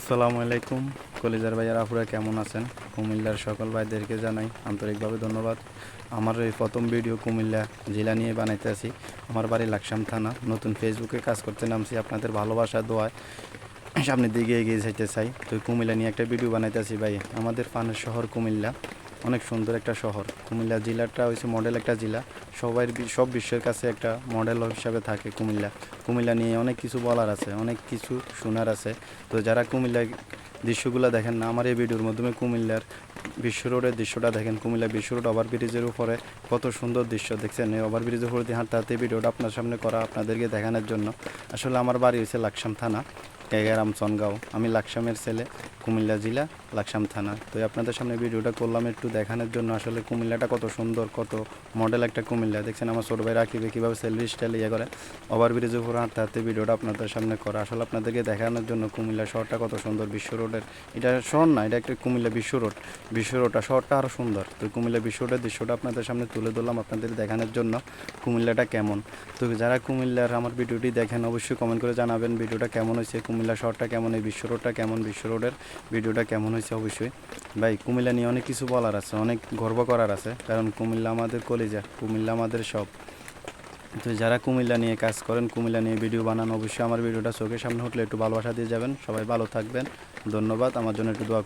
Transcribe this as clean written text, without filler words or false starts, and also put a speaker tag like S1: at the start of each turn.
S1: আসসালামু আলাইকুম কলিজার ভাইয়ার আপুরা কেমন আছেন? কুমিল্লার সকল ভাইদেরকে জানাই আন্তরিকভাবে ধন্যবাদ। আমার এই প্রথম ভিডিও কুমিল্লা জেলা নিয়ে বানাইতে আছি। আমার বাড়ি লাকসাম থানা। নতুন ফেসবুকে কাজ করতে নামছি, আপনাদের ভালোবাসা দোয়ায় সামনের দিকে এগিয়ে যেতে চাই। তো কুমিল্লা নিয়ে একটা ভিডিও বানাইতে আছি ভাই। আমাদের পানের শহর কুমিল্লা, অনেক সুন্দর একটা শহর। কুমিল্লা জেলাটা হচ্ছে মডেল একটা জেলা, সব বিশ্বের কাছে একটা মডেল হিসাবে থাকে কুমিল্লা। কুমিল্লা নিয়ে অনেক কিছু বলার আছে, অনেক কিছু শোনার আছে। তো যারা কুমিল্লার দৃশ্যগুলো দেখেন না, আমার এই ভিডিওর মাধ্যমে কুমিল্লার বিশ্ব রোডের দৃশ্যটা দেখেন। কুমিল্লা বিশ্ব রোড ওভারব্রিজের উপরে কত সুন্দর দৃশ্য দেখছেন। এই ওভারব্রিজের উপর দিয়ে হাঁটতে হাঁটতে ভিডিওটা আপনার সামনে করা, আপনাদেরকে দেখানোর জন্য। আসলে আমার বাড়ি হচ্ছে লাকসাম থানা, ক্যাগারাম চনগাঁও। আমি লাকসামের ছেলে, কুমিল্লা জেলা, লাকসাম থানা। তো আপনাদের সামনে ভিডিওটা করলাম একটু দেখানোর জন্য। আসলে কুমিল্লাটা কত সুন্দর, কত মডেল একটা কুমিল্লা। দেখছেন আমার ছোটো ভাই রাকিবে কীভাবে সেলফি স্টাইল করে ওভারব্রিজের উপর হাঁটতে হাঁটতে ভিডিওটা আপনাদের সামনে করা। আসলে আপনাদেরকে দেখানোর জন্য কুমিল্লা শহরটা কত সুন্দর। বিশ্ব রোডের, এটা শহর না, এটা একটা কুমিল্লা বিশ্ব রোড। বিশ্ব রোডটা শহরটা আরও সুন্দর। তো কুমিল্লা বিশ্ব রোডের দৃশ্যটা আপনাদের সামনে তুলে ধরলাম আপনাদের দেখানোর জন্য কুমিল্লাটা কেমন। তো যারা কুমিল্লার আমার ভিডিওটি দেখেন অবশ্যই কমেন্ট করে জানাবেন ভিডিওটা কেমন হয়েছে, কুমিল্লা শহরটা কেমন, এই বিশ্ব রোডটা কেমন, বিশ্ব রোডের ভিডিওটা কেমন হয়েছে। অবশ্যই ভাই কুমিল্লা নিয়ে অনেক কিছু বলার আছে, অনেক গর্ব করার আছে, কারণ কুমিল্লা আমাদের কলিজা, কুমিল্লা আমাদের সব। তো যারা কুমিল্লা নিয়ে কাজ করেন, কুমিল্লা নিয়ে ভিডিও বানান, অবশ্যই আমার ভিডিওটা চোখের সামনে উঠলে একটু ভালোবাসা দিয়ে যাবেন। সবাই ভালো থাকবেন, ধন্যবাদ। আমার জন্য একটু দোয়া